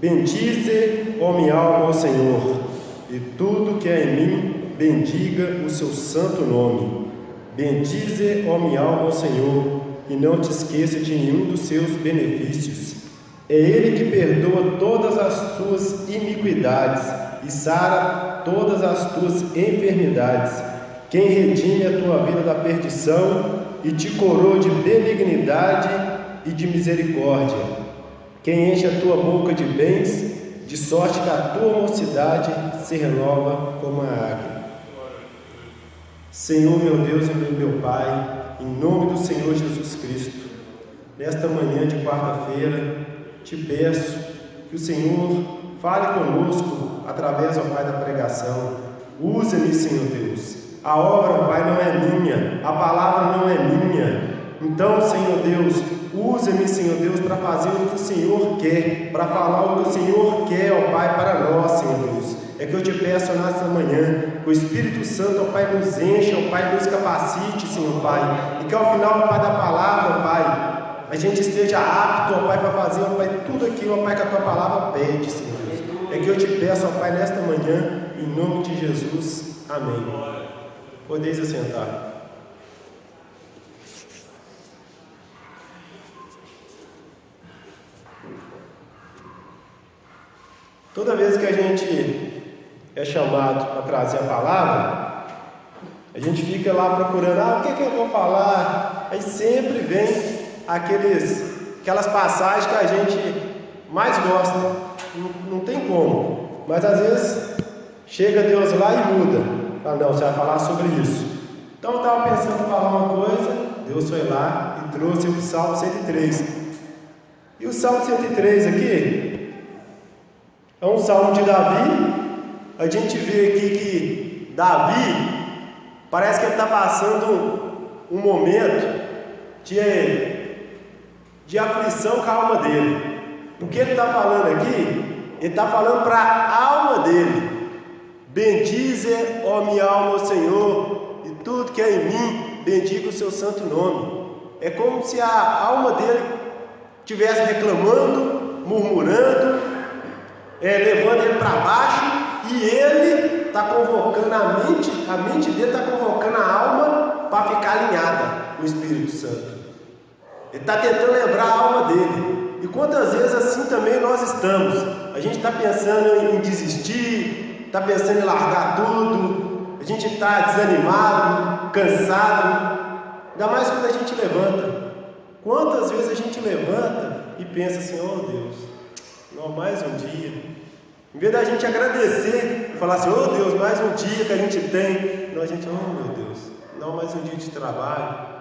Bendize, ó minha alma, ao Senhor, e tudo que há em mim, bendiga o seu santo nome. Bendize, ó minha alma, ao Senhor, e não te esqueça de nenhum dos seus benefícios. É Ele que perdoa todas as tuas iniquidades e sara todas as tuas enfermidades. Quem redime a tua vida da perdição e te coroa de benignidade e de misericórdia. Quem enche a tua boca de bens, de sorte que a tua mocidade se renova como a águia. Senhor, meu Deus e meu Pai, em nome do Senhor Jesus Cristo, nesta manhã de quarta-feira, te peço que o Senhor fale conosco através, ó Pai, da pregação. Usa-me, Senhor Deus. A obra, Pai, não é minha, a palavra não é minha. Então, Senhor Deus, usa-me, Senhor Deus, para fazer o que o Senhor quer, para falar o que o Senhor quer, ó Pai, para nós, Senhor Deus. É que eu te peço nesta manhã, que o Espírito Santo, ó Pai, nos encha, ó Pai, nos capacite, Senhor Pai, e que ao final, ó Pai, da palavra, ó Pai, a gente esteja apto, ó Pai, para fazer, ó Pai, tudo aquilo, ó Pai, que a tua palavra pede, Senhor Deus. É que eu te peço, ó Pai, nesta manhã, em nome de Jesus. Amém. Podeis assentar. Toda vez que a gente é chamado para trazer a palavra, a gente fica lá procurando, o que eu vou falar? Aí sempre vem aquelas passagens que a gente mais gosta, não tem como. Mas às vezes chega Deus lá e muda. Fala, não, você vai falar sobre isso. Então eu estava pensando em falar uma coisa, Deus foi lá e trouxe o Salmo 103. E o Salmo 103 aqui é um salmo de Davi. A gente vê aqui que Davi parece que ele está passando um momento de aflição com a alma dele. O que ele está falando aqui? Ele está falando para a alma dele: bendize, ó minha alma, ao Senhor, e tudo que é em mim, bendiga o seu santo nome. É como se a alma dele estivesse reclamando, murmurando, levando ele para baixo, e ele está convocando a mente dele está convocando a alma para ficar alinhada com o Espírito Santo. Ele está tentando lembrar a alma dele. E quantas vezes assim também nós estamos? A gente está pensando em desistir, está pensando em largar tudo, a gente está desanimado, cansado, ainda mais quando a gente levanta. Quantas vezes a gente levanta e pensa assim, oh Deus, não, mais um dia. Em vez da gente agradecer e falar assim, oh Deus, mais um dia que a gente tem, não, a gente, oh meu Deus, não, mais um dia de trabalho.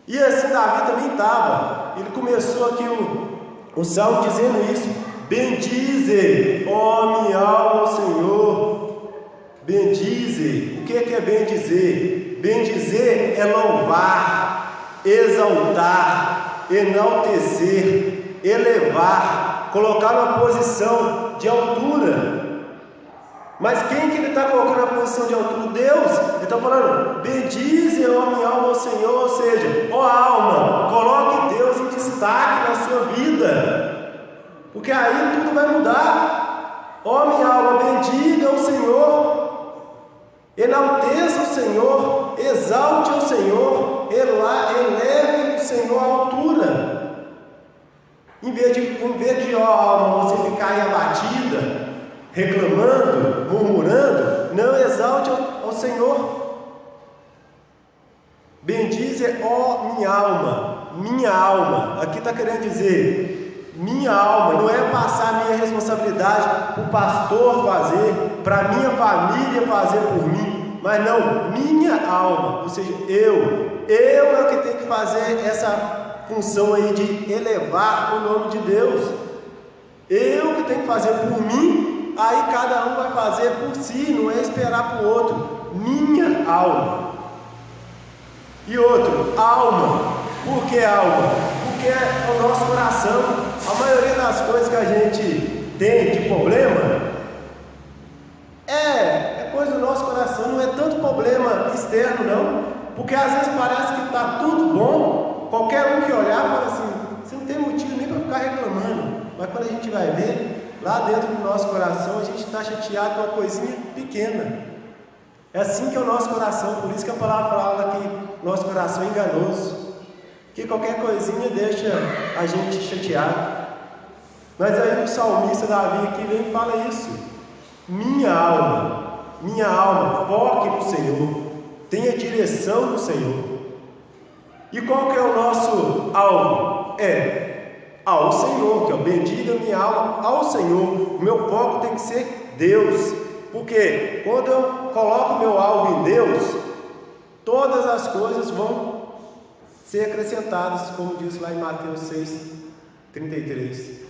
E assim Davi também estava. Ele começou aqui o salmo dizendo isso: bendize, ó minha alma, ao Senhor. Bendize. O que é bendizer? Bendizer é louvar, exaltar, enaltecer, elevar, colocar numa posição de altura. Mas quem que ele está colocando na posição de altura? Deus. Ele está falando, bendize, ó minha alma, ao Senhor. Ou seja, ó alma, coloque Deus em destaque na sua vida, porque aí tudo vai mudar. Ó minha alma, bendiga o Senhor, enalteça o Senhor, exalte o Senhor, eleve o Senhor à altura. Em vez de ó alma, você ficar aí abatida, reclamando, murmurando, não, exalte ao Senhor. Bendize, ó minha alma. Aqui está querendo dizer, minha alma, não é passar a minha responsabilidade para o pastor fazer, para a minha família fazer por mim, mas não, minha alma, ou seja, eu é o que tenho que fazer essa função aí de elevar o nome de Deus. Eu que tenho que fazer por mim. Aí cada um vai fazer por si, não é esperar para o outro. Minha alma. E outro, alma. Por que alma? Porque é o nosso coração. A maioria das coisas que a gente tem de problema é coisa do nosso coração, não é tanto problema externo não. Porque às vezes parece que está tudo bom, qualquer um que olhar fala assim, você não tem motivo nem para ficar reclamando. Mas quando a gente vai ver, lá dentro do nosso coração a gente está chateado com uma coisinha pequena. É assim que é o nosso coração, por isso que a palavra fala que nosso coração é enganoso, que qualquer coisinha deixa a gente chateado. Mas aí o salmista Davi aqui vem e fala isso: minha alma, foque no Senhor, tenha direção no Senhor. E qual que é o nosso alvo? Ao Senhor, que é o bendiga minha alma ao Senhor. O meu foco tem que ser Deus, porque quando eu coloco meu alvo em Deus, todas as coisas vão ser acrescentadas, como diz lá em Mateus 6:33.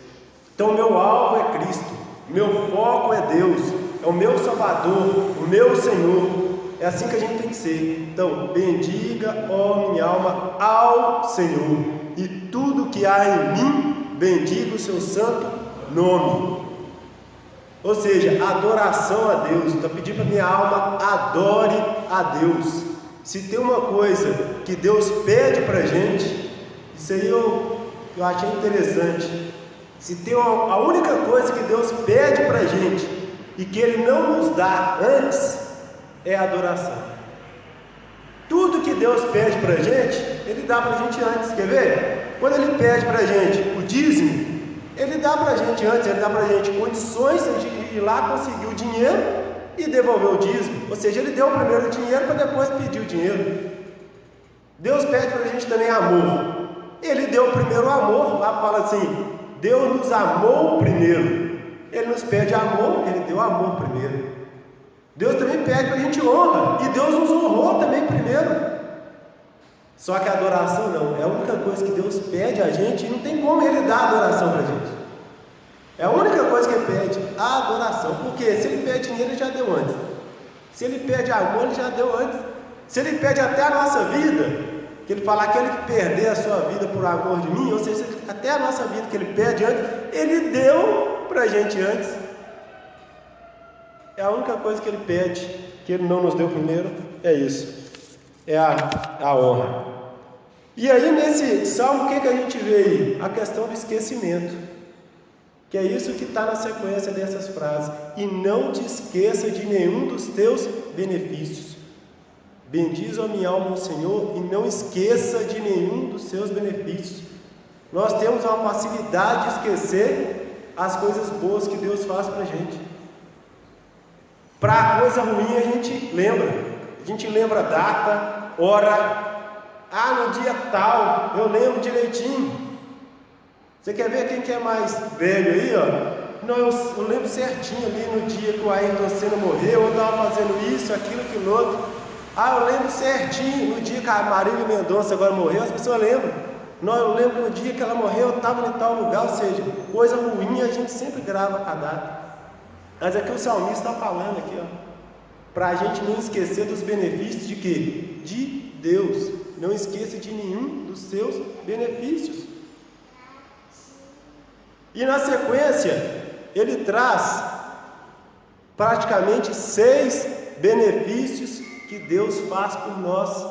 Então meu alvo é Cristo, meu foco é Deus, é o meu Salvador, o meu Senhor. É assim que a gente tem que ser. Então, bendiga, ó minha alma, ao Senhor, e tudo que há em mim, bendiga o seu santo nome. Ou seja, adoração a Deus. Está pedindo para minha alma, adore a Deus. Se tem uma coisa que Deus pede para a gente, isso aí eu achei interessante. Se tem a única coisa que Deus pede para a gente e que Ele não nos dá antes, é a adoração. Tudo que Deus pede para a gente, Ele dá para a gente antes. Quer ver? Quando Ele pede para a gente o dízimo, Ele dá para a gente antes, Ele dá para a gente condições de ir lá conseguir o dinheiro e devolver o dízimo. Ou seja, Ele deu primeiro o dinheiro para depois pedir o dinheiro. Deus pede para a gente também amor. Ele deu primeiro o amor. Lá fala assim: Deus nos amou primeiro. Ele nos pede amor, Ele deu amor primeiro. Deus também pede para a gente honra, e Deus nos honrou também primeiro. Só que a adoração não, é a única coisa que Deus pede a gente, e não tem como Ele dar adoração para a gente. É a única coisa que Ele pede, a adoração. Porque se Ele pede dinheiro, Ele já deu antes. Se Ele pede amor, Ele já deu antes. Se Ele pede até a nossa vida, que Ele fala aquele que perder a sua vida por amor de mim, ou seja, até a nossa vida que Ele pede antes, Ele deu para a gente antes. É a única coisa que Ele pede, que Ele não nos deu primeiro, é isso, é a honra. E aí nesse salmo, o que a gente vê aí? A questão do esquecimento, que é isso que está na sequência dessas frases. E não te esqueça de nenhum dos teus benefícios. Bendiz a minha alma o Senhor, e não esqueça de nenhum dos seus benefícios. Nós temos uma facilidade de esquecer as coisas boas que Deus faz para a gente. Para a coisa ruim a gente lembra a data, hora. No dia tal, eu lembro direitinho. Você quer ver quem que é mais velho aí, ó? Não, eu lembro certinho ali no dia que o Ayrton Senna morreu, eu estava fazendo isso, aquilo outro. Eu lembro certinho no dia que a Marília Mendonça agora morreu, as pessoas lembram. Não, eu lembro no dia que ela morreu, eu estava em tal lugar. Ou seja, coisa ruim a gente sempre grava a data. Mas aqui o salmista está falando aqui, para a gente não esquecer dos benefícios de quê? De Deus. Não esqueça de nenhum dos seus benefícios. E na sequência, ele traz praticamente 6 benefícios que Deus faz por nós.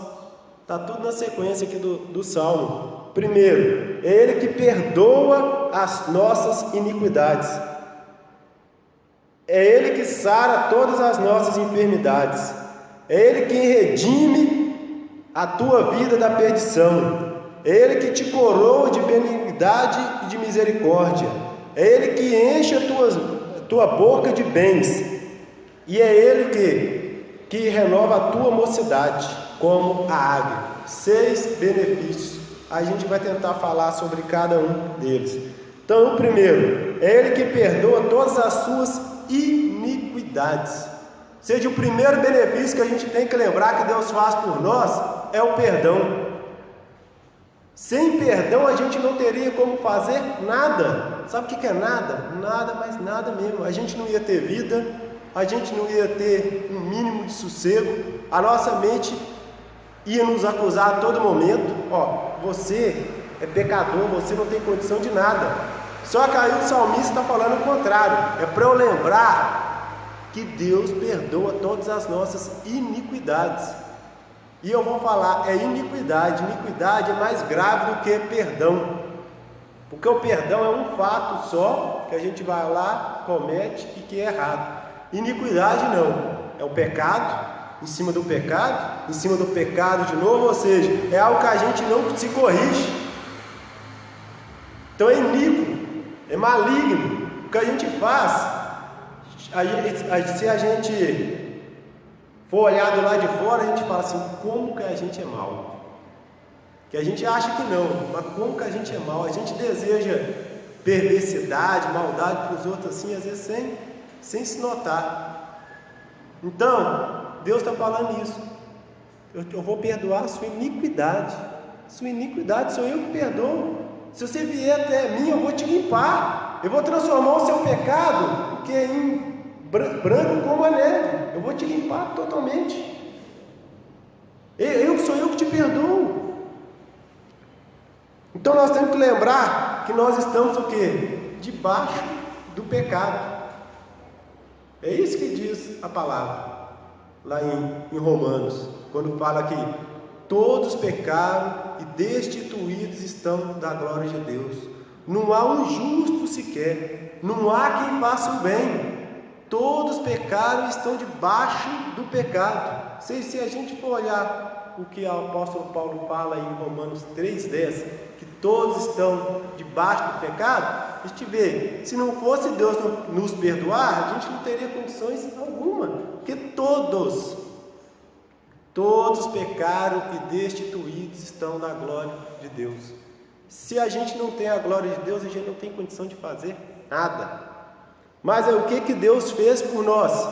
Está tudo na sequência aqui do Salmo. Primeiro, é Ele que perdoa as nossas iniquidades. É Ele que sara todas as nossas enfermidades. É Ele que redime a tua vida da perdição. É Ele que te coroa de benignidade e de misericórdia. É Ele que enche a tua boca de bens. E é Ele que renova a tua mocidade, como a águia. 6 benefícios. A gente vai tentar falar sobre cada um deles. Então, o primeiro, é Ele que perdoa todas as suas iniquidades. Ou seja, o primeiro benefício que a gente tem que lembrar que Deus faz por nós é o perdão. Sem perdão a gente não teria como fazer nada. Sabe o que é nada? Nada, mas nada mesmo. A gente não ia ter vida, a gente não ia ter um mínimo de sossego, a nossa mente ia nos acusar a todo momento. Você é pecador, você não tem condição de nada. Só que aí o salmista está falando o contrário. É para eu lembrar que Deus perdoa todas as nossas iniquidades. E eu vou falar, iniquidade. Iniquidade é mais grave do que perdão. Porque o perdão é um fato só, que a gente vai lá, comete e que é errado. Iniquidade não, é o pecado, em cima do pecado de novo, ou seja, é algo que a gente não se corrige. Então é iníquo, é maligno. O que a gente faz, se a gente for olhar do lado de fora, a gente fala assim, como que a gente é mau? Que a gente acha que não, mas como que a gente é mau? A gente deseja perversidade, maldade para os outros assim, às vezes sem se notar. Então, Deus está falando isso. Eu vou perdoar a sua iniquidade. Sua iniquidade sou eu que perdoo. Se você vier até mim, eu vou te limpar. Eu vou transformar o seu pecado, que é em branco como a neve. Eu vou te limpar totalmente. Sou eu que te perdoo. Então nós temos que lembrar que nós estamos o quê? Debaixo do pecado. É isso que diz a palavra lá em Romanos, quando fala que todos pecaram e destituídos estão da glória de Deus. Não há um justo sequer, não há quem faça o bem. Todos pecaram e estão debaixo do pecado. Se a gente for olhar o que o apóstolo Paulo fala em Romanos 3,10, que todos estão debaixo do pecado, a gente vê, se não fosse Deus nos perdoar, a gente não teria condições alguma, porque todos pecaram e destituídos estão da glória de Deus. Se a gente não tem a glória de Deus, a gente não tem condição de fazer nada. Mas o que Deus fez por nós?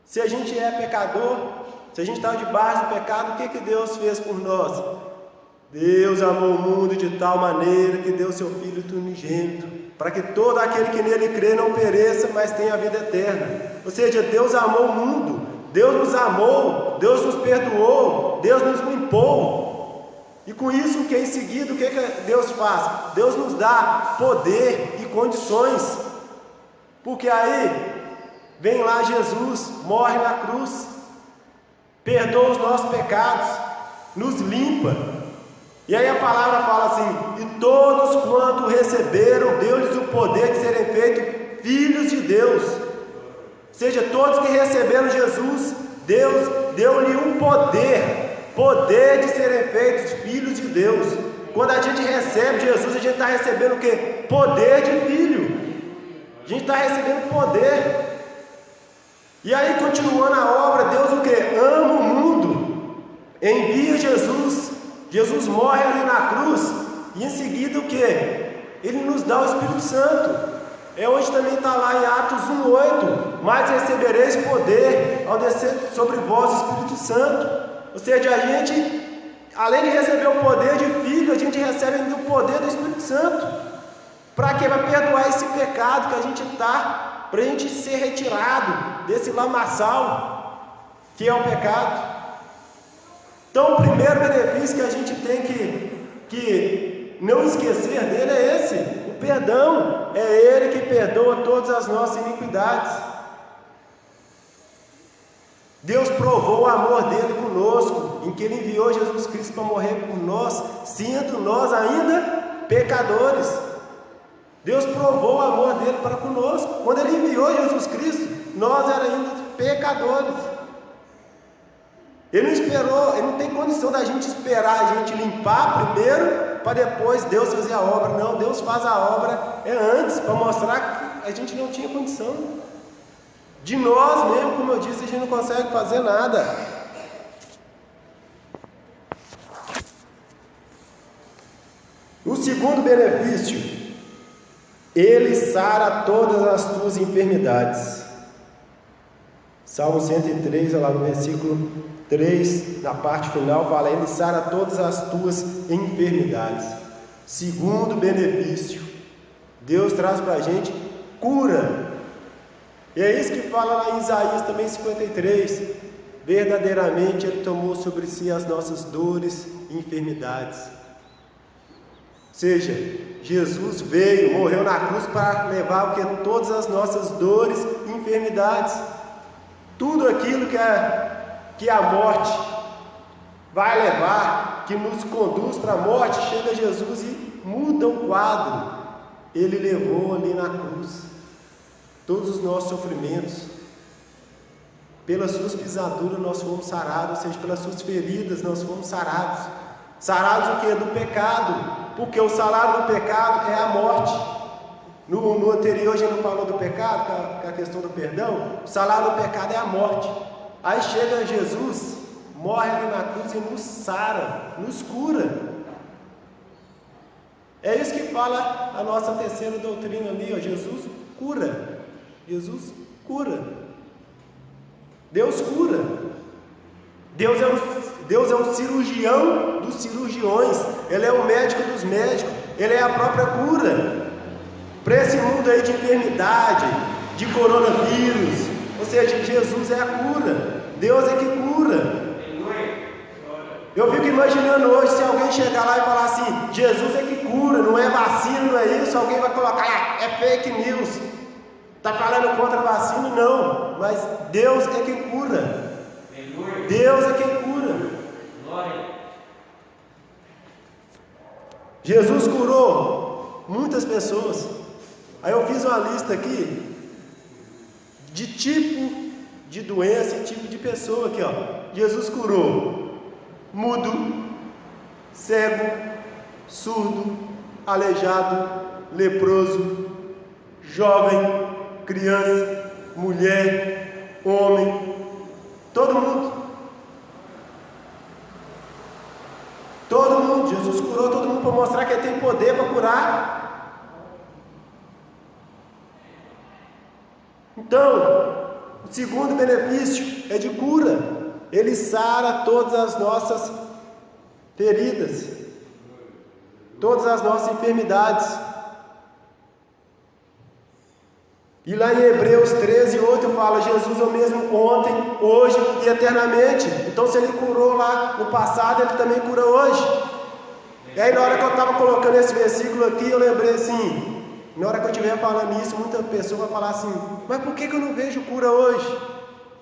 Se a gente é pecador, se a gente está debaixo do pecado, o que Deus fez por nós? Deus amou o mundo de tal maneira que deu seu Filho unigênito, para que todo aquele que nele crê não pereça, mas tenha a vida eterna. Ou seja, Deus amou o mundo, Deus nos amou, Deus nos perdoou, Deus nos limpou. E com isso, em seguida, o que Deus faz? Deus nos dá poder e condições. Porque aí, vem lá Jesus, morre na cruz, perdoa os nossos pecados, nos limpa. E aí a palavra fala assim, e todos quanto receberam, deu-lhes o poder de serem feitos filhos de Deus. Ou seja, todos que receberam Jesus, Deus deu-lhe um poder de serem feitos filhos de Deus. Quando a gente recebe Jesus, a gente está recebendo o quê? Poder de filho. A gente está recebendo poder. E aí, continuando a obra, Deus o quê? Ama o mundo, envia Jesus. Jesus morre ali na cruz, e em seguida o que? Ele nos dá o Espírito Santo. É onde também está lá em Atos 1,8, mas recebereis poder ao descer sobre vós o Espírito Santo. Ou seja, a gente, além de receber o poder de filho, a gente recebe ainda o poder do Espírito Santo. Para quê? Para perdoar esse pecado que a gente está, para a gente ser retirado desse lamaçal que é o pecado. Então, o primeiro benefício que a gente tem que não esquecer dele é esse: o perdão. É Ele que perdoa todas as nossas iniquidades. Deus provou o amor dele conosco, em que Ele enviou Jesus Cristo para morrer por nós, sendo nós ainda pecadores. Deus provou o amor dele para conosco. Quando Ele enviou Jesus Cristo, nós éramos ainda pecadores. Ele não esperou, Ele não tem condição da gente esperar a gente limpar primeiro, para depois Deus fazer a obra. Não, Deus faz a obra antes, para mostrar que a gente não tinha condição. De nós mesmo, como eu disse, a gente não consegue fazer nada. O segundo benefício, Ele sara todas as tuas enfermidades. Salmo 103, lá no versículo 3, na parte final, fala: Ele sara todas as tuas enfermidades. Segundo benefício, Deus traz para a gente cura. E é isso que fala lá em Isaías também 53. Verdadeiramente Ele tomou sobre si as nossas dores e enfermidades. Ou seja, Jesus veio, morreu na cruz para levar o que? Todas as nossas dores e enfermidades. Tudo aquilo que a morte vai levar, que nos conduz para a morte, chega Jesus e muda o quadro. Ele levou ali na cruz todos os nossos sofrimentos. Pelas suas pisaduras nós fomos sarados, ou seja, pelas suas feridas nós fomos sarados. Sarados o que? Do pecado, porque o salário do pecado é a morte. No anterior a gente não falou do pecado, que é a questão do perdão. O salário do pecado é a morte. Aí chega Jesus, morre ali na cruz e nos sara, nos cura. É isso que fala a nossa terceira doutrina ali, ó. Jesus cura. Jesus cura. Deus cura. Deus é o cirurgião dos cirurgiões. Ele é o médico dos médicos. Ele é a própria cura. Para esse mundo aí de enfermidade, de coronavírus, ou seja, Jesus é a cura. Deus é que cura. Eu fico imaginando hoje, se alguém chegar lá e falar assim, Jesus é que cura, não é vacina, não é isso, alguém vai colocar, é fake news, está falando contra a vacina, não, mas Deus é que cura. Deus é quem cura. Jesus curou muitas pessoas. Aí eu fiz uma lista aqui de tipo de doença e tipo de pessoa aqui, ó. Jesus curou mudo, cego, surdo, aleijado, leproso, jovem, criança, mulher, homem, todo mundo. Todo mundo, Jesus curou todo mundo para mostrar que Ele tem poder para curar. Então, o segundo benefício é de cura. Ele sara todas as nossas feridas, todas as nossas enfermidades. E lá em Hebreus 13:8 fala: Jesus é o mesmo ontem, hoje e eternamente. Então, se Ele curou lá no passado, Ele também cura hoje. E aí, na hora que eu estava colocando esse versículo aqui, eu lembrei assim, na hora que eu estiver falando isso, muita pessoa vai falar assim: mas por que eu não vejo cura hoje?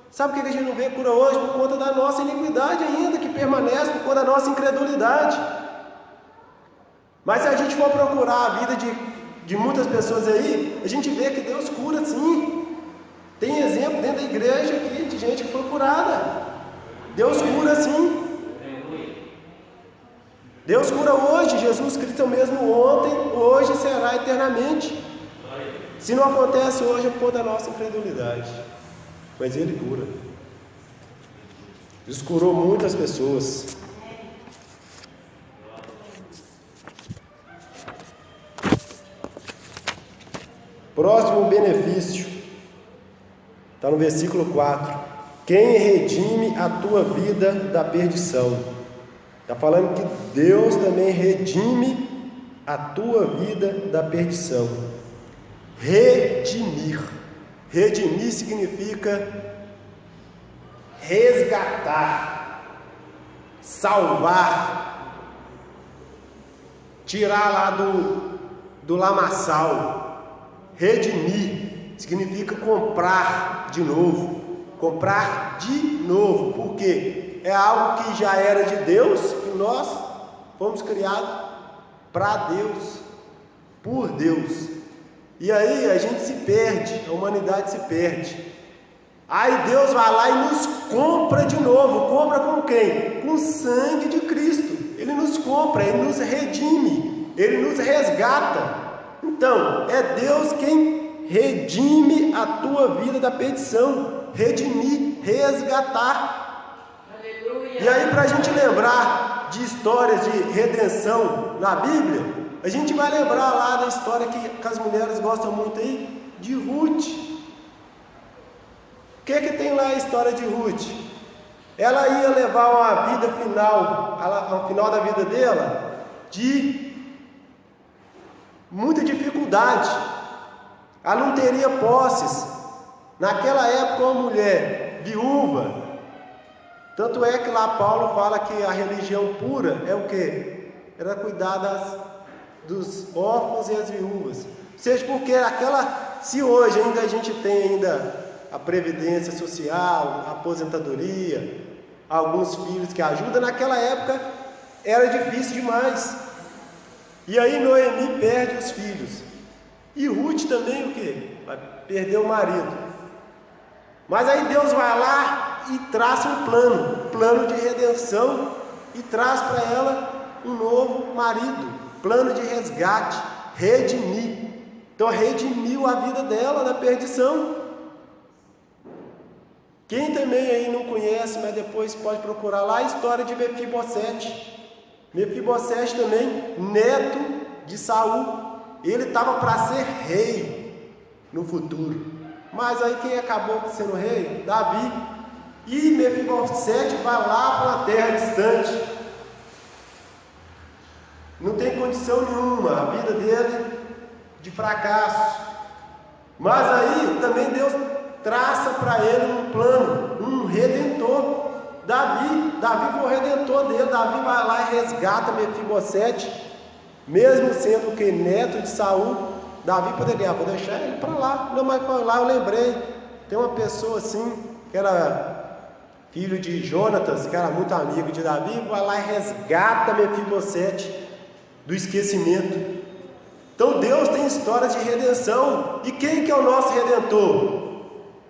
Sabe por que a gente não vê cura hoje? Por conta da nossa iniquidade ainda, que permanece, por conta da nossa incredulidade. Mas se a gente for procurar a vida de muitas pessoas aí, a gente vê que Deus cura sim. Tem exemplo dentro da igreja aqui de gente que foi curada. Deus cura sim. Deus cura hoje. Jesus Cristo é o mesmo ontem, hoje e será eternamente. Se não acontece hoje é por conta da nossa incredulidade. Mas Ele cura. Deus curou muitas pessoas. Próximo benefício está no versículo 4. Quem redime a tua vida da perdição? Está falando que Deus também redime a tua vida da perdição. Redimir. Redimir significa resgatar, salvar, tirar lá do lamaçal. Redimir significa comprar de novo. Comprar de novo. Por quê? É algo que já era de Deus e nós fomos criados para Deus, por Deus. E aí a gente se perde, a humanidade se perde. Aí Deus vai lá e nos compra de novo. Compra com quem? Com o sangue de Cristo. Ele nos compra, Ele nos redime, Ele nos resgata. Então, é Deus quem redime a tua vida da perdição. Redimir, resgatar. Aleluia. E aí, para a gente lembrar de histórias de redenção na Bíblia, a gente vai lembrar lá da história que as mulheres gostam muito aí, de Ruth. O que tem lá a história de Ruth? Ela ia levar uma vida final, ao final da vida dela, de muita dificuldade. Ela não teria posses. Naquela época, uma mulher viúva, tanto é que lá Paulo fala que a religião pura é o quê? Era cuidar dos órfãos e as viúvas. Ou seja, porque se hoje ainda a gente tem ainda a previdência social, a aposentadoria, alguns filhos que ajudam, naquela época era difícil demais. E aí Noemi perde os filhos. E Ruth também o quê? Vai perder o marido. Mas aí Deus vai lá e traça um plano de redenção, e traz para ela um novo marido, plano de resgate, redimir. Então redimiu a vida dela da perdição. Quem também aí não conhece, mas depois pode procurar lá a história de Mefibosete. Mefibosete também, neto de Saul. Ele estava para ser rei no futuro. Mas aí quem acabou sendo rei? Davi. E Mefibosete vai lá para uma terra distante. Não tem condição nenhuma, a vida dele de fracasso. Mas aí também Deus traça para ele um plano, um redentor. Davi foi o redentor dele. Davi vai lá e resgata Mefibosete, mesmo sendo que neto de Saul. Davi poderia, vou deixar ele para lá. Não, mas foi lá, eu lembrei, tem uma pessoa assim, que era filho de Jonatas, que era muito amigo de Davi, vai lá e resgata Mefibosete do esquecimento. Então Deus tem histórias de redenção. E quem que é o nosso redentor?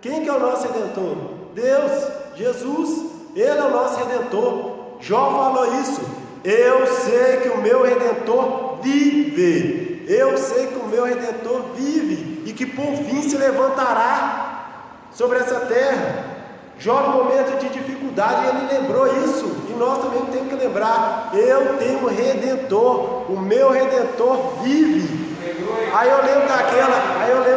Quem que é o nosso redentor? Deus, Jesus, Ele é o nosso redentor. Jó falou isso: eu sei que o meu redentor vive. Eu sei que o meu redentor vive e que por fim se levantará sobre essa terra. Jó, no momento de dificuldade, ele lembrou isso, e nós também temos que lembrar: eu tenho um redentor, o meu redentor vive. Aí eu lembro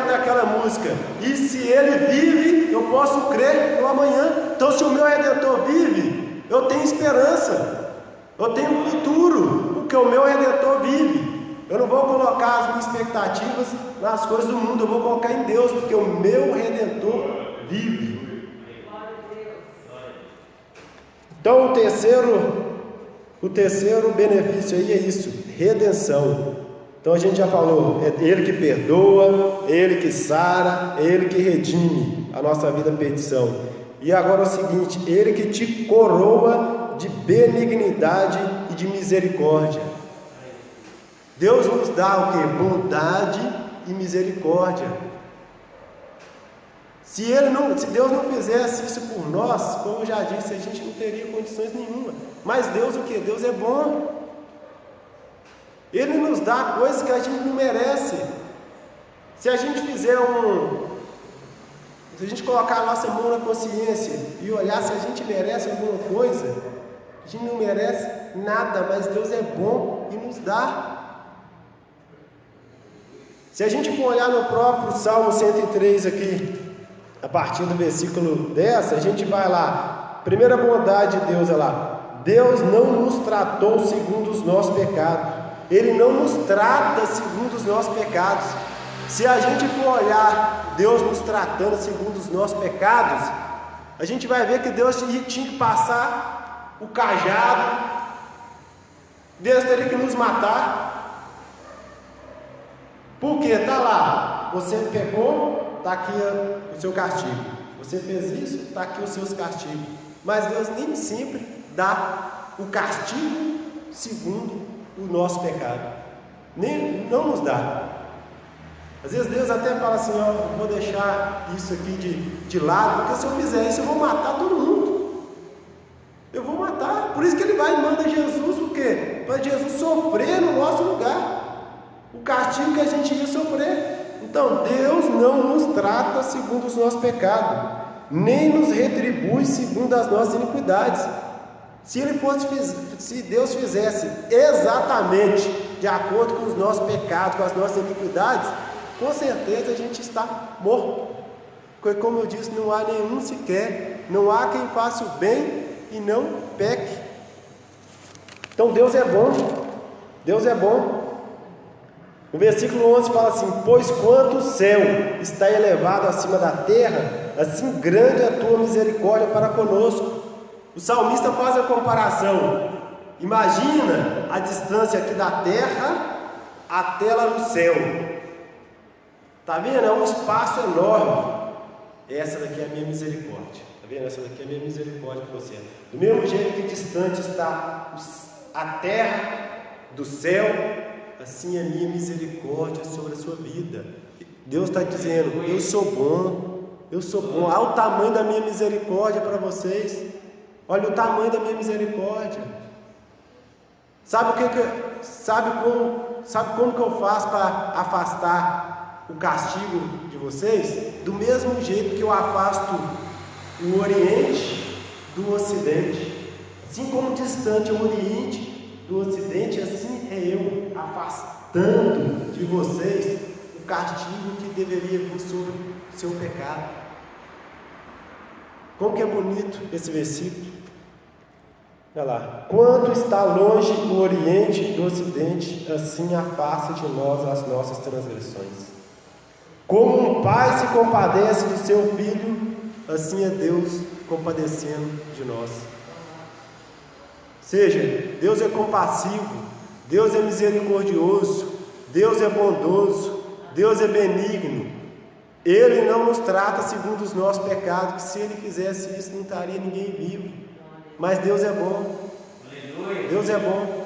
daquela música: e se ele vive, eu posso crer no amanhã. Então, se o meu redentor vive, eu tenho esperança, eu tenho um futuro, porque o meu redentor vive. Eu não vou colocar as minhas expectativas nas coisas do mundo, eu vou colocar em Deus, porque o meu redentor vive. Então o terceiro benefício aí é isso: redenção. Então a gente já falou, é Ele que perdoa, Ele que sara, Ele que redime a nossa vida perdição. E agora é o seguinte: Ele que te coroa de benignidade e de misericórdia. Deus nos dá o que? Bondade e misericórdia. Se Deus não fizesse isso por nós, como eu já disse, a gente não teria condições nenhuma. Mas Deus o que? Deus é bom. Ele nos dá coisas que a gente não merece. Se a gente se a gente colocar a nossa mão na consciência e olhar se a gente merece alguma coisa, a gente não merece nada, mas Deus é bom e nos dá. Se a gente for olhar no próprio Salmo 103 aqui, a partir do versículo 10, a gente vai lá. Primeira bondade de Deus é lá: Deus não nos tratou segundo os nossos pecados. Ele não nos trata segundo os nossos pecados. Se a gente for olhar Deus nos tratando segundo os nossos pecados, a gente vai ver que Deus tinha que passar o cajado, Deus teria que nos matar. Porque está lá, você pecou, está aqui o seu castigo. Você fez isso, está aqui os seus castigos. Mas Deus nem sempre dá o castigo segundo o nosso pecado. Não nos dá. Às vezes Deus até fala assim: ó, eu vou deixar isso aqui de lado, porque se eu fizer isso eu vou matar todo mundo. Eu vou matar. Por isso que Ele vai e manda Jesus, o quê? Para Jesus sofrer no nosso lugar o castigo que a gente ia sofrer. Então Deus não nos trata segundo os nossos pecados, nem nos retribui segundo as nossas iniquidades. Se Deus fizesse exatamente de acordo com os nossos pecados, com as nossas iniquidades, com certeza a gente está morto. Porque, como eu disse, não há nenhum sequer, não há quem faça o bem e não peque. Então Deus é bom, Deus é bom. O versículo 11 fala assim: pois quanto o céu está elevado acima da terra, assim grande é a tua misericórdia para conosco. O salmista faz a comparação. Imagina a distância aqui da terra até lá no céu. Está vendo? É um espaço enorme. Essa daqui é a minha misericórdia. Está vendo? Essa daqui é a minha misericórdia para você. Do mesmo jeito que distante está a terra do céu, assim a minha misericórdia sobre a sua vida. Deus está dizendo, eu sou bom, olha o tamanho da minha misericórdia para vocês, olha o tamanho da minha misericórdia. Sabe como que eu faço para afastar o castigo de vocês? Do mesmo jeito que eu afasto o Oriente do Ocidente. Assim como distante é o Oriente do Ocidente, assim é eu afastando de vocês o castigo que deveria vir sobre o seu pecado. Como que é bonito esse versículo. Olha lá. Quanto está longe o Oriente do Ocidente, assim afasta de nós as nossas transgressões. Como um pai se compadece do seu filho, assim é Deus compadecendo de nós. Ou seja, Deus é compassivo, Deus é misericordioso, Deus é bondoso, Deus é benigno. Ele não nos trata segundo os nossos pecados, que se Ele fizesse isso não estaria ninguém vivo. Mas Deus é bom. Deus é bom.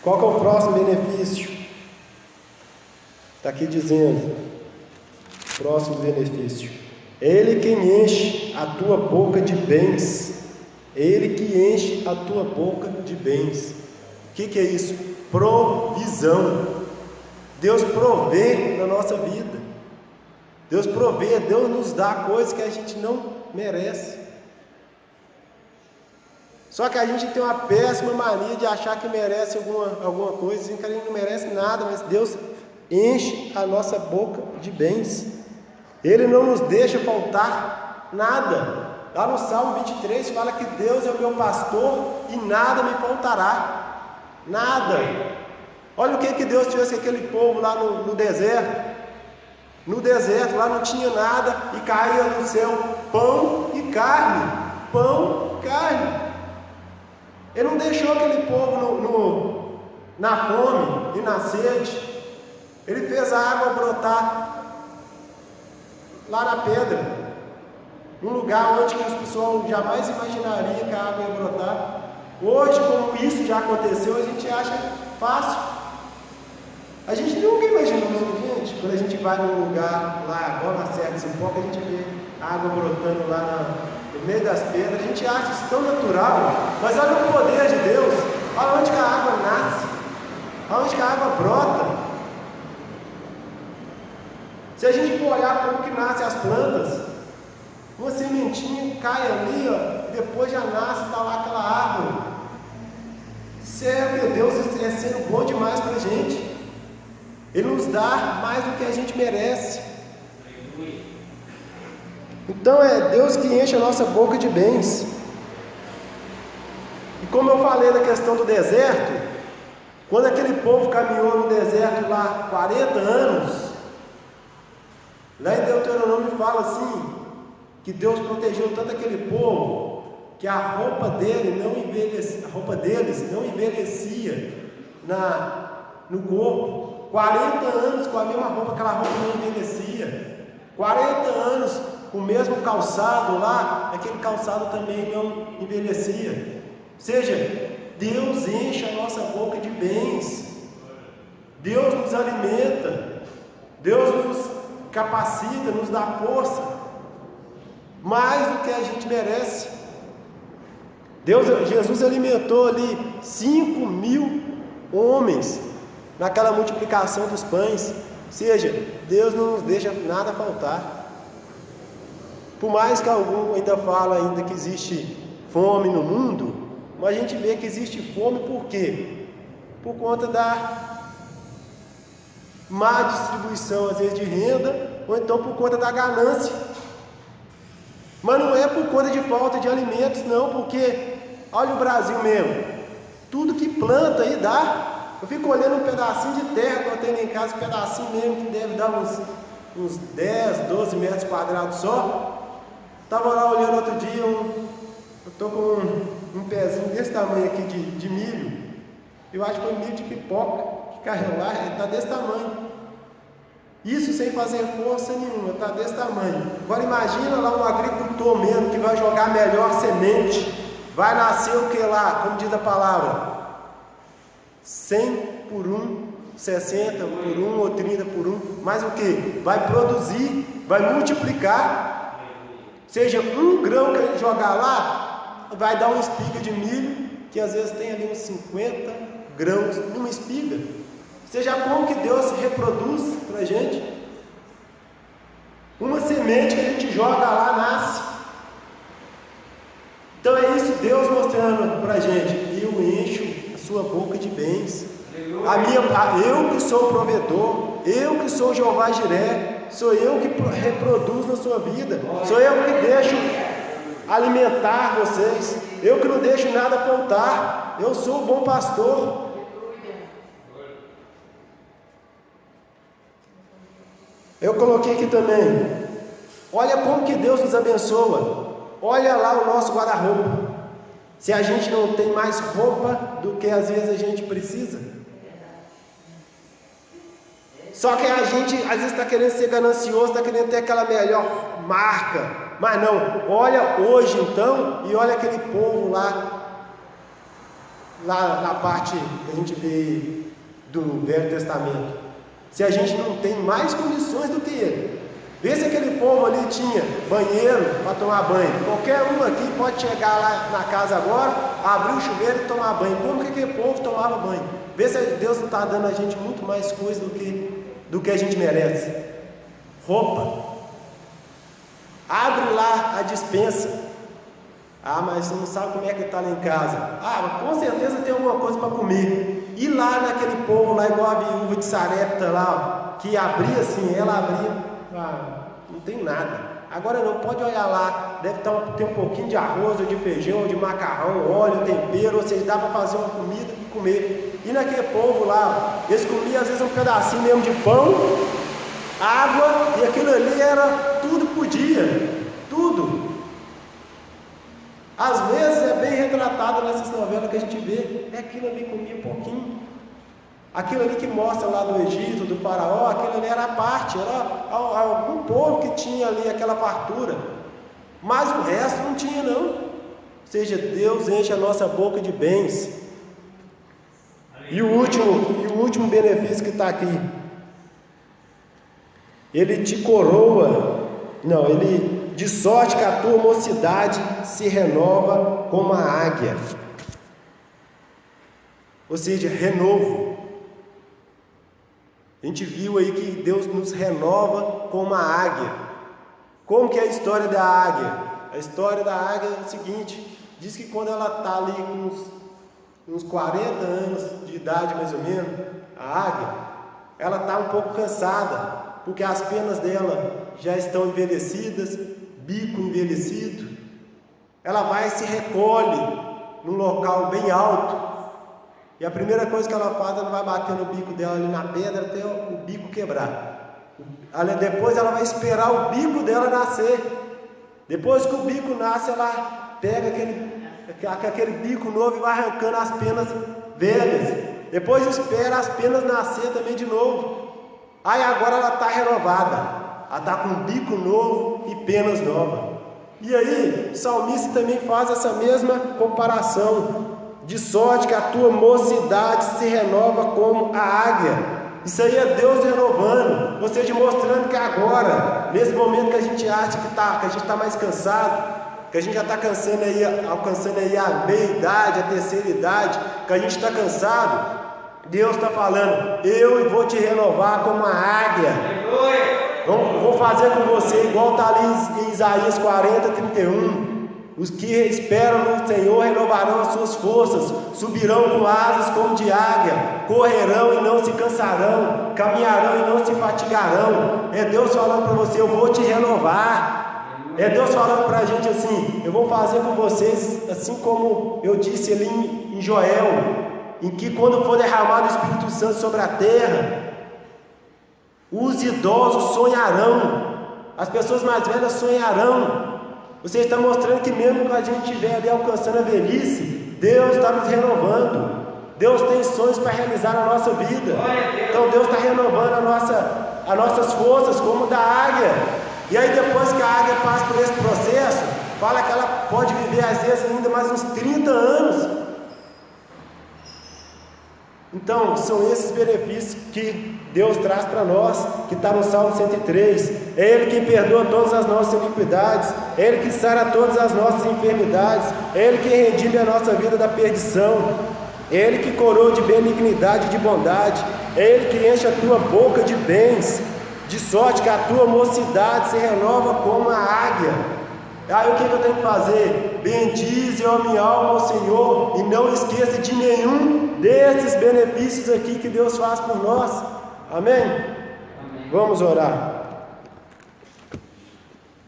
Qual que é o próximo benefício? Está aqui dizendo, próximo benefício. Ele quem enche a tua boca de bens. Ele que enche a tua boca de bens. O que é isso? Provisão. Deus provê na nossa vida. Deus provê, Deus nos dá coisas que a gente não merece. Só que a gente tem uma péssima mania de achar que merece alguma coisa, assim, que a gente não merece nada, mas Deus enche a nossa boca de bens. Ele não nos deixa faltar nada. Lá no Salmo 23 fala que Deus é o meu pastor e nada me faltará. Nada. Olha o que Deus fez com aquele povo lá no deserto. No deserto, lá não tinha nada e caía do céu pão e carne. Pão e carne. Ele não deixou aquele povo na fome e na sede. Ele fez a água brotar lá na pedra. Num lugar onde o pessoal jamais imaginaria que a água ia brotar. Hoje, como isso já aconteceu, a gente acha fácil. A gente nunca imaginou isso, gente. Quando a gente vai num lugar lá, agora na Serra de Cipó, que a gente vê a água brotando lá no meio das pedras, a gente acha isso tão natural. Mas olha o poder de Deus. Olha onde que a água nasce. Olha onde que a água brota. Se a gente for olhar como que nascem as plantas, uma sementinha cai ali, ó, e depois já nasce, está lá aquela árvore. Sério, Deus é sendo bom demais para a gente. Ele nos dá mais do que a gente merece. Então é Deus que enche a nossa boca de bens. E como eu falei da questão do deserto, quando aquele povo caminhou no deserto lá 40 anos, lá em Deuteronômio fala assim, que Deus protegeu tanto aquele povo, que a roupa deles não envelhecia no corpo. 40 anos com a mesma roupa, aquela roupa não envelhecia. 40 anos com o mesmo calçado lá, aquele calçado também não envelhecia. Ou seja, Deus enche a nossa boca de bens. Deus nos alimenta. Deus nos capacita, nos dá força. Mais do que a gente merece. Jesus alimentou ali 5.000 homens naquela multiplicação dos pães. Ou seja, Deus não nos deixa nada faltar. Por mais que algum ainda fala ainda que existe fome no mundo, mas a gente vê que existe fome por quê? Por conta da má distribuição às vezes de renda, ou então por conta da ganância. Mas não é por conta de falta de alimentos, não, porque olha o Brasil mesmo, tudo que planta aí dá. Eu fico olhando um pedacinho de terra que eu tenho em casa, um pedacinho mesmo que deve dar uns 10, 12 metros quadrados só. Estava lá olhando outro dia, eu estou com um pezinho desse tamanho aqui de milho. Eu acho que foi milho de pipoca, que caiu lá, ele está desse tamanho. Isso sem fazer força nenhuma, está desse tamanho. Agora imagina lá um agricultor mesmo que vai jogar a melhor semente, vai nascer o que lá, como diz a palavra? 100 por 1, 60 por 1 ou 30 por 1, mas o que? Vai produzir, vai multiplicar. Seja um grão que ele jogar lá, vai dar uma espiga de milho, que às vezes tem ali uns 50 grãos numa espiga. Seja como que Deus reproduz para a gente. Uma semente que a gente joga lá nasce. Então é isso Deus mostrando para a gente. Eu encho a sua boca de bens. Eu que sou o provedor, eu que sou Jeová Jiré, sou eu que reproduzo na sua vida, sou eu que deixo alimentar vocês, eu que não deixo nada faltar, eu sou o bom pastor. Eu coloquei aqui também, olha como que Deus nos abençoa, olha lá o nosso guarda-roupa, se a gente não tem mais roupa do que às vezes a gente precisa. Só que a gente às vezes está querendo ser ganancioso, está querendo ter aquela melhor marca, mas não, olha hoje então, e olha aquele povo lá na parte que a gente vê do Velho Testamento, se a gente não tem mais condições do que ele. Vê se aquele povo ali tinha banheiro para tomar banho. Qualquer um aqui pode chegar lá na casa agora, abrir o chuveiro e tomar banho. Como que aquele povo tomava banho? Vê se Deus não está dando a gente muito mais coisa do que a gente merece. Roupa. Abre lá a despensa. Ah, mas você não sabe como é que está lá em casa. Ah, com certeza tem alguma coisa para comer. E lá naquele povo lá, igual a viúva de Sarepta lá, ó, que abria assim, ela abria. Ah, não tem nada. Agora não, pode olhar lá, deve ter um pouquinho de arroz, ou de feijão, ou de macarrão, óleo, tempero, ou seja, dá para fazer uma comida e comer. E naquele povo lá, eles comiam às vezes um pedacinho mesmo de pão, água, e aquilo ali era tudo por dia, tudo. Às vezes é bem retratado nessas novelas que a gente vê, é aquilo ali comia um pouquinho. Aquilo ali que mostra lá do Egito, do faraó, aquilo ali era a parte, era algum povo que tinha ali aquela fartura, mas o resto não tinha não. Ou seja, Deus enche a nossa boca de bens. E o último benefício que está aqui, Ele te coroa, de sorte que a tua mocidade se renova como a águia. Ou seja, renovo. A gente viu aí que Deus nos renova como a águia. Como que é a história da águia? A história da águia é o seguinte, diz que quando ela está ali com uns 40 anos de idade mais ou menos, a águia, ela está um pouco cansada, porque as penas dela já estão envelhecidas, bico envelhecido. Ela vai e se recolhe num local bem alto. E a primeira coisa que ela faz, ela vai bater no bico dela ali na pedra até o bico quebrar. Depois ela vai esperar o bico dela nascer. Depois que o bico nasce, ela pega aquele bico novo e vai arrancando as penas velhas. Depois espera as penas nascer também de novo. Aí agora ela está renovada. Ela está com um bico novo e penas novas. E aí, o salmista também faz essa mesma comparação. De sorte que a tua mocidade se renova como a águia. Isso aí é Deus renovando, ou seja, mostrando que agora, nesse momento que a gente acha que a gente está mais cansado, que a gente já está alcançando aí a meia-idade, a terceira idade, que a gente está cansado, Deus está falando, eu vou te renovar como a águia. Vou fazer com você igual está ali em Isaías 40:31. Os que esperam no Senhor renovarão as suas forças, subirão com asas como de águia, correrão e não se cansarão, caminharão e não se fatigarão. É Deus falando para você, eu vou te renovar. É Deus falando para a gente assim, eu vou fazer com vocês, assim como eu disse ali em Joel, em que quando for derramado o Espírito Santo sobre a terra, os idosos sonharão, as pessoas mais velhas sonharão. Você está mostrando que mesmo que a gente estiver ali alcançando a velhice, Deus está nos renovando. Deus tem sonhos para realizar na nossa vida. Então Deus está renovando as nossas forças como da águia. E aí depois que a águia passa por esse processo, fala que ela pode viver às vezes ainda mais uns 30 anos. Então, são esses benefícios que Deus traz para nós, que está no Salmo 103. É Ele quem perdoa todas as nossas iniquidades, é Ele que sara todas as nossas enfermidades, é Ele que redime a nossa vida da perdição, é Ele que coroa de benignidade e de bondade, é Ele que enche a tua boca de bens, de sorte que a tua mocidade se renova como a águia. Aí o que eu tenho que fazer? Bendize, ó minha alma, ao Senhor, e não esqueça de nenhum desses benefícios aqui que Deus faz por nós. Amém? Amém. Vamos orar.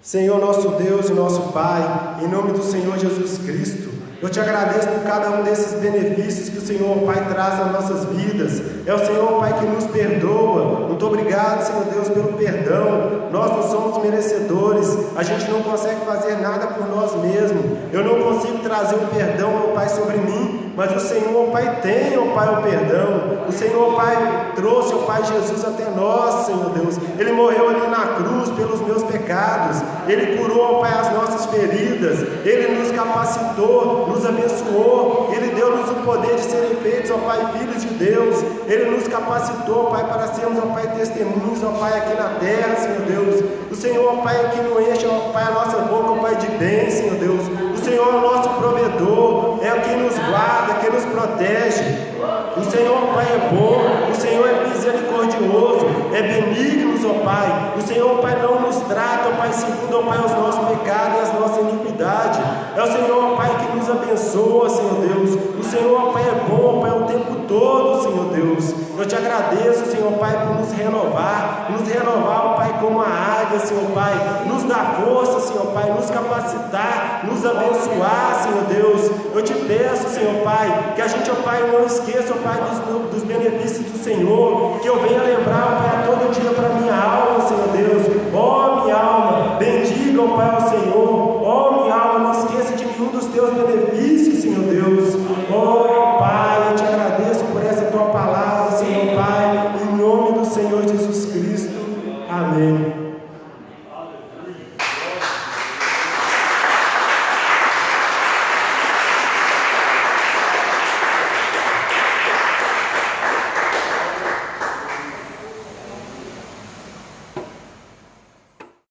Senhor nosso Deus e nosso Pai, em nome do Senhor Jesus Cristo, eu te agradeço por cada um desses benefícios que o Senhor, Pai, traz nas nossas vidas. É o Senhor, Pai, que nos perdoa. Muito obrigado, Senhor Deus, pelo perdão. Nós não somos merecedores, a gente não consegue fazer nada por nós mesmos. Eu não consigo trazer o perdão, meu Pai, sobre mim, mas o Senhor, Pai, tem, ó Pai, o perdão. O Senhor, Pai, trouxe, ó Pai, Jesus até nós, Senhor Deus. Ele morreu ali na cruz pelos meus pecados. Ele curou, ó Pai, as nossas feridas. Ele nos capacitou, nos abençoou. Ele deu-nos o poder de serem feitos, ó Pai, filhos de Deus. Ele nos capacitou, Pai, para sermos, ó Pai, testemunhos, ó Pai, aqui na terra, Senhor Deus. O Senhor, ó Pai, é que não enche, ó Pai, a nossa boca, ó Pai, de bem, Senhor Deus. O Senhor é o nosso provedor, é o que nos guarda, que nos protege. O Senhor, Pai, é bom, o Senhor é misericordioso, é benigno, ó Pai. O Senhor, Pai, não nos trata, ó Pai, segundo, ó Pai, os nossos pecados e as nossas iniquidades. É o Senhor, ó Pai, que nos abençoa, Senhor Deus. O Senhor, ó Pai, é bom, ó Pai, o tempo todo, Senhor Deus. Eu te agradeço, Senhor, Pai, por nos renovar, ó Pai, como a águia, Senhor, Pai. Nos dar força, Senhor, Pai, nos capacitar, nos abençoar, Senhor Deus. Eu te peço, Senhor, Pai, que a gente, ó Pai, não esqueça, ó Pai, dos benefícios do Senhor, que eu venha lembrar, ó Pai, todo dia para minha alma,